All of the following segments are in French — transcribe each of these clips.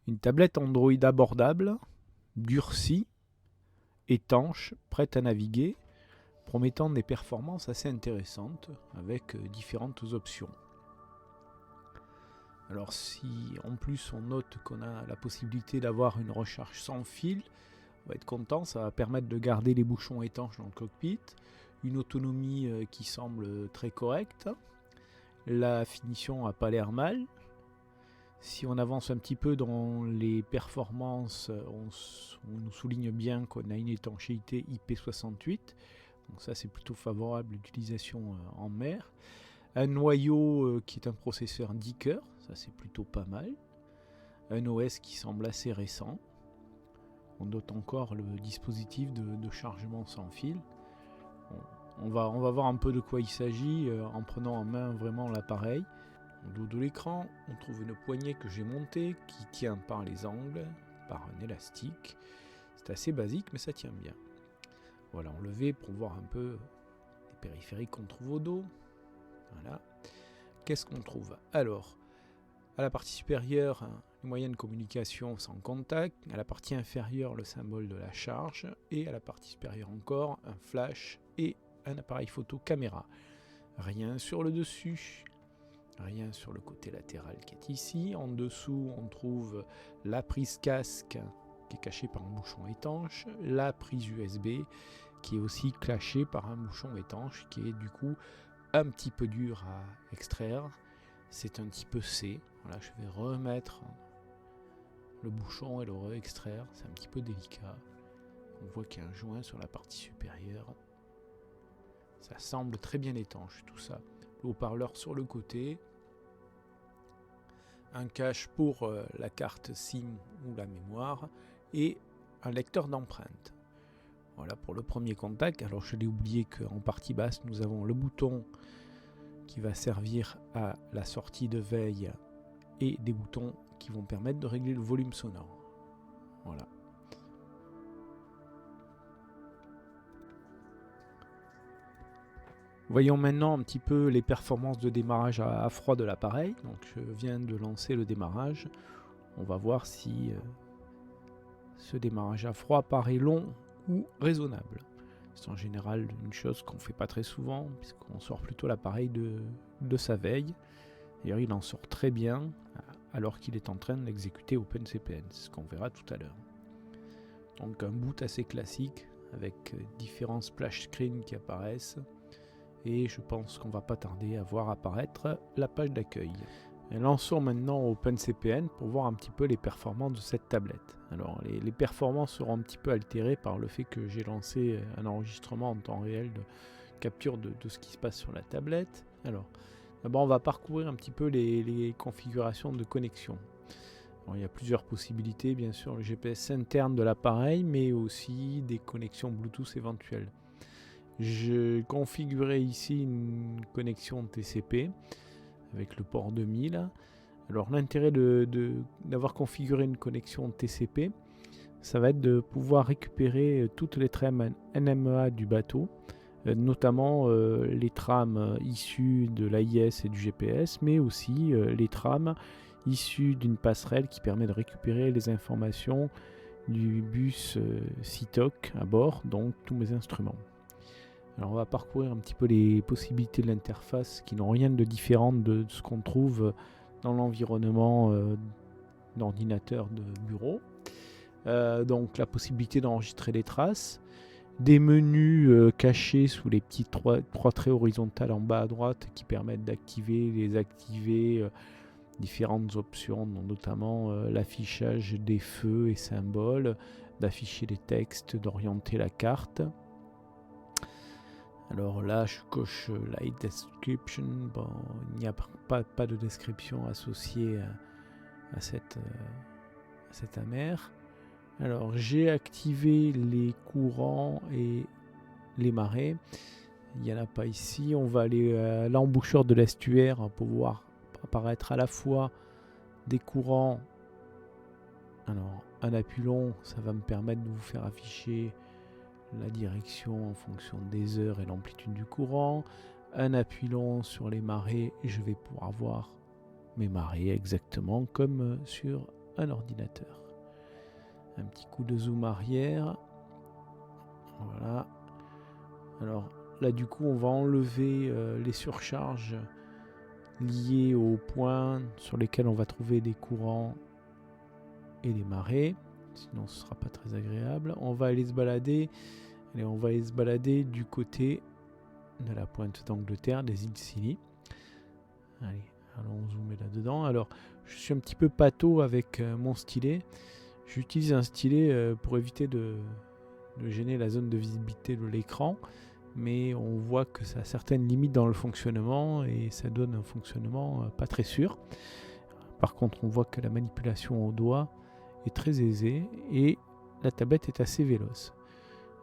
Une tablette Android abordable, durcie, étanche, prête à naviguer, promettant des performances assez intéressantes avec différentes options. Alors si en plus on note qu'on a la possibilité d'avoir une recharge sans fil, on va être content, ça va permettre de garder les bouchons étanches dans le cockpit, une autonomie qui semble très correcte, la finition n'a pas l'air mal. Si on avance un petit peu dans les performances, on nous souligne bien qu'on a une étanchéité IP68, donc ça c'est plutôt favorable à l'utilisation en mer. Un noyau qui est un processeur 10 cœurs, ça c'est plutôt pas mal. Un OS qui semble assez récent. On note encore le dispositif de chargement sans fil. On va voir un peu de quoi il s'agit en prenant en main vraiment l'appareil. Au dos de l'écran, on trouve une poignée que j'ai montée qui tient par les angles, par un élastique. C'est assez basique mais ça tient bien. Voilà, enlevé pour voir un peu les périphériques qu'on trouve au dos. Voilà. Qu'est-ce qu'on trouve? Alors, à la partie supérieure, les moyens de communication sans contact. À la partie inférieure, le symbole de la charge. Et à la partie supérieure encore, un flash et un appareil photo caméra. Rien sur le dessus. Rien sur le côté latéral qui est ici. En dessous, on trouve la prise casque qui est cachée par un bouchon étanche. La prise USB qui est aussi cachée par un bouchon étanche qui est du coup un petit peu dur à extraire. C'est un petit peu C. Voilà, je vais remettre le bouchon et le re-extraire. C'est un petit peu délicat. On voit qu'il y a un joint sur la partie supérieure. Ça semble très bien étanche tout ça. Le haut-parleur sur le côté. Un cache pour la carte SIM ou la mémoire. Et un lecteur d'empreintes. Voilà pour le premier contact. Alors je l'ai oublié qu'en partie basse, nous avons le bouton qui va servir à la sortie de veille et des boutons qui vont permettre de régler le volume sonore. Voilà. Voyons maintenant un petit peu les performances de démarrage à froid de l'appareil. Donc je viens de lancer le démarrage. On va voir si ce démarrage à froid paraît long ou raisonnable. C'est en général une chose qu'on ne fait pas très souvent puisqu'on sort plutôt l'appareil de sa veille. D'ailleurs il en sort très bien alors qu'il est en train d'exécuter OpenCPN, c'est ce qu'on verra tout à l'heure. Donc un boot assez classique avec différents splash screens qui apparaissent et je pense qu'on va pas tarder à voir apparaître la page d'accueil. Lançons maintenant OpenCPN pour voir un petit peu les performances de cette tablette. Alors les performances seront un petit peu altérées par le fait que j'ai lancé un enregistrement en temps réel de capture de ce qui se passe sur la tablette. Alors d'abord on va parcourir un petit peu les configurations de connexion. Alors, il y a plusieurs possibilités, bien sûr le GPS interne de l'appareil mais aussi des connexions Bluetooth éventuelles. Je configurerai ici une connexion TCP avec le port 2000. Alors l'intérêt d'avoir configuré une connexion TCP, ça va être de pouvoir récupérer toutes les trames NMEA du bateau, notamment les trames issues de l'AIS et du GPS, mais aussi les trames issues d'une passerelle qui permet de récupérer les informations du bus CITOC à bord, donc tous mes instruments. Alors on va parcourir un petit peu les possibilités de l'interface qui n'ont rien de différent de ce qu'on trouve dans l'environnement d'ordinateur de bureau. Donc la possibilité d'enregistrer les traces, des menus cachés sous les petits trois traits horizontales en bas à droite qui permettent d'activer, désactiver différentes options, notamment l'affichage des feux et symboles, d'afficher les textes, d'orienter la carte. Alors là, je coche Light Description. Bon, il n'y a pas de description associée à cette amère. Alors, j'ai activé les courants et les marées. Il n'y en a pas ici. On va aller à l'embouchure de l'estuaire pour voir apparaître à la fois des courants. Alors, un appui long, ça va me permettre de vous faire afficher la direction en fonction des heures et l'amplitude du courant. Un appui long sur les marées, je vais pouvoir voir mes marées exactement comme sur un ordinateur. Un petit coup de zoom arrière. Voilà. Alors là du coup on va enlever les surcharges liées aux points sur lesquels on va trouver des courants et des marées. Sinon ce ne sera pas très agréable. On va aller se balader. Et on va aller se balader du côté de la pointe d'Angleterre, des îles Scilly. Allez, allons zoomer là-dedans. Alors, je suis un petit peu pâteau avec mon stylet. J'utilise un stylet pour éviter de gêner la zone de visibilité de l'écran. Mais on voit que ça a certaines limites dans le fonctionnement et ça donne un fonctionnement pas très sûr. Par contre, on voit que la manipulation au doigt est très aisée et la tablette est assez véloce.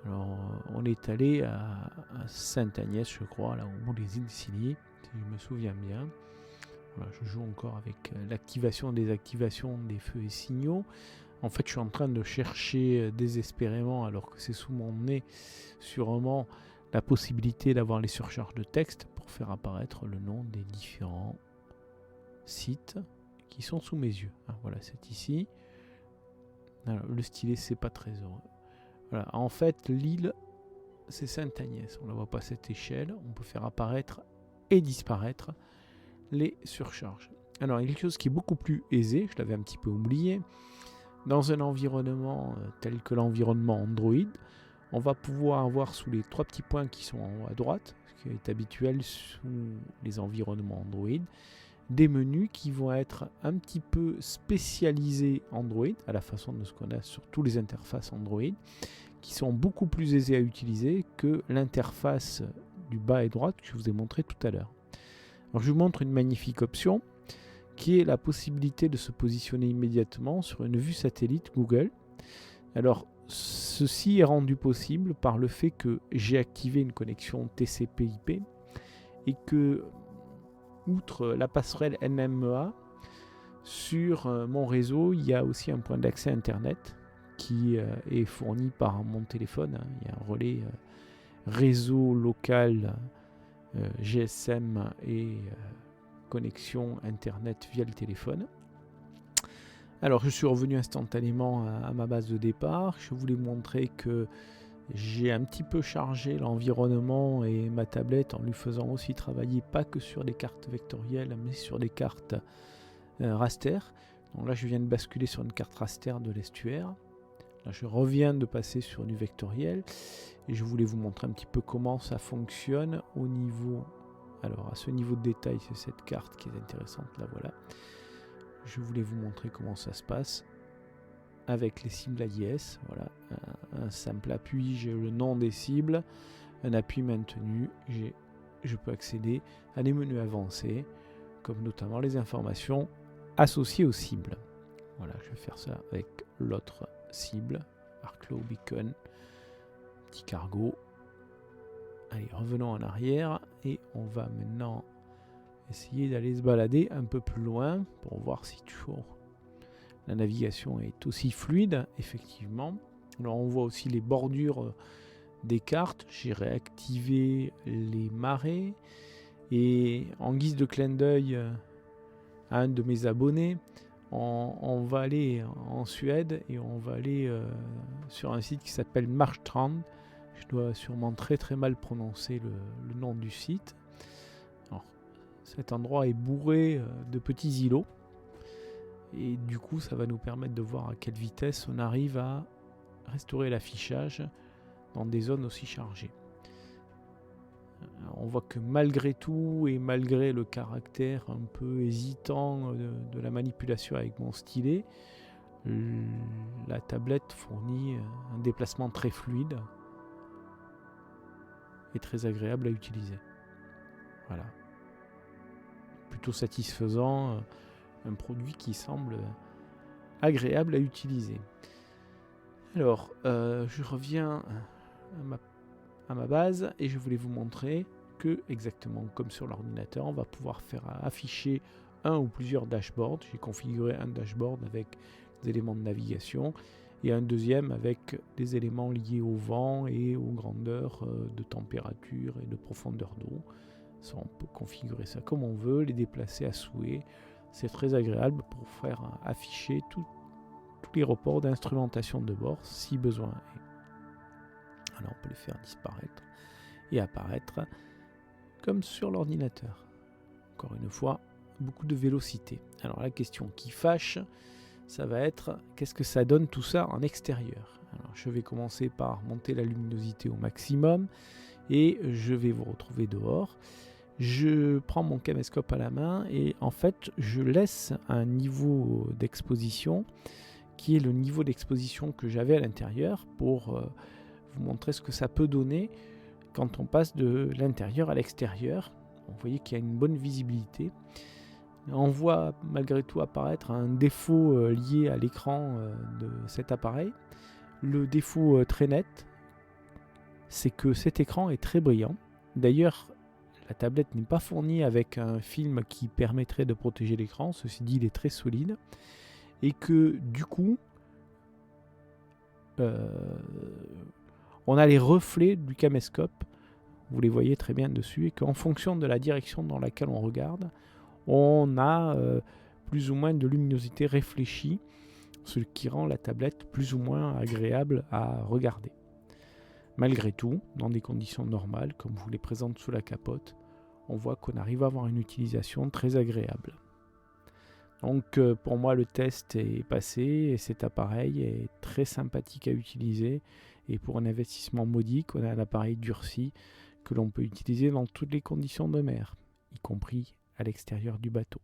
Alors, on est allé à Sainte-Agnès, je crois, là au bout des îles Scilly, si je me souviens bien. Voilà, je joue encore avec l'activation et désactivation des feux et signaux. En fait, je suis en train de chercher désespérément, alors que c'est sous mon nez, sûrement la possibilité d'avoir les surcharges de texte pour faire apparaître le nom des différents sites qui sont sous mes yeux. Ah, voilà, c'est ici. Alors, le stylet, c'est pas très heureux. Voilà. En fait, l'île, c'est Sainte-Agnès. On ne la voit pas à cette échelle. On peut faire apparaître et disparaître les surcharges. Alors, il y a quelque chose qui est beaucoup plus aisé, je l'avais un petit peu oublié. Dans un environnement tel que l'environnement Android, on va pouvoir avoir sous les 3 petits points qui sont en haut à droite, ce qui est habituel sous les environnements Android, des menus qui vont être un petit peu spécialisés Android, à la façon de ce qu'on a sur tous les interfaces Android, qui sont beaucoup plus aisés à utiliser que l'interface du bas et droite que je vous ai montré tout à l'heure. Alors je vous montre une magnifique option qui est la possibilité de se positionner immédiatement sur une vue satellite Google. Alors ceci est rendu possible par le fait que j'ai activé une connexion TCP/IP et que, outre la passerelle NMEA, sur mon réseau, il y a aussi un point d'accès Internet qui est fourni par mon téléphone. Il y a un relais réseau local GSM et connexion Internet via le téléphone. Alors je suis revenu instantanément à ma base de départ. Je voulais montrer que j'ai un petit peu chargé l'environnement et ma tablette en lui faisant aussi travailler pas que sur des cartes vectorielles mais sur des cartes raster. Donc là je viens de basculer sur une carte raster de l'estuaire. Là je reviens de passer sur du vectoriel et je voulais vous montrer un petit peu comment ça fonctionne au niveau. Alors à ce niveau de détail, c'est cette carte qui est intéressante, là voilà. Je voulais vous montrer comment ça se passe avec les cibles AIS. Voilà, un simple appui, j'ai le nom des cibles, un appui maintenu, je peux accéder à des menus avancés, comme notamment les informations associées aux cibles. Voilà, je vais faire ça avec l'autre cible, Arklow Beacon, petit cargo. Allez, revenons en arrière et on va maintenant essayer d'aller se balader un peu plus loin pour voir si toujours la navigation est aussi fluide, effectivement. Alors on voit aussi les bordures des cartes. J'ai réactivé les marées et en guise de clin d'œil à un de mes abonnés, on va aller en Suède et on va aller sur un site qui s'appelle Marstrand. Je dois sûrement très très mal prononcer le nom du site. Alors, cet endroit est bourré de petits îlots et du coup ça va nous permettre de voir à quelle vitesse on arrive à restaurer l'affichage dans des zones aussi chargées. Alors, on voit que malgré tout et malgré le caractère un peu hésitant de la manipulation avec mon stylet, la tablette fournit un déplacement très fluide et très agréable à utiliser. Voilà. Plutôt satisfaisant, un produit qui semble agréable à utiliser. Alors, je reviens à ma base et je voulais vous montrer que, exactement comme sur l'ordinateur, on va pouvoir faire afficher un ou plusieurs dashboards. J'ai configuré un dashboard avec des éléments de navigation et un deuxième avec des éléments liés au vent et aux grandeurs de température et de profondeur d'eau. Ça, on peut configurer ça comme on veut, les déplacer à souhait. C'est très agréable pour faire afficher tous les reports d'instrumentation de bord si besoin est. Alors on peut les faire disparaître et apparaître comme sur l'ordinateur. Encore une fois, beaucoup de vélocité. Alors la question qui fâche, ça va être qu'est-ce que ça donne tout ça en extérieur. Alors je vais commencer par monter la luminosité au maximum et je vais vous retrouver dehors. Je prends mon caméscope à la main et en fait je laisse un niveau d'exposition qui est le niveau d'exposition que j'avais à l'intérieur pour vous montrer ce que ça peut donner quand on passe de l'intérieur à l'extérieur. Vous voyez qu'il y a une bonne visibilité. On voit malgré tout apparaître un défaut lié à l'écran de cet appareil. Le défaut très net, c'est que cet écran est très brillant. D'ailleurs, la tablette n'est pas fournie avec un film qui permettrait de protéger l'écran. Ceci dit, il est très solide. Et que du coup, on a les reflets du caméscope. Vous les voyez très bien dessus. Et qu'en fonction de la direction dans laquelle on regarde, on a plus ou moins de luminosité réfléchie, ce qui rend la tablette plus ou moins agréable à regarder. Malgré tout, dans des conditions normales, comme je vous les présente sous la capote, on voit qu'on arrive à avoir une utilisation très agréable. Donc pour moi le test est passé et cet appareil est très sympathique à utiliser et pour un investissement modique, on a un appareil durci que l'on peut utiliser dans toutes les conditions de mer, y compris à l'extérieur du bateau.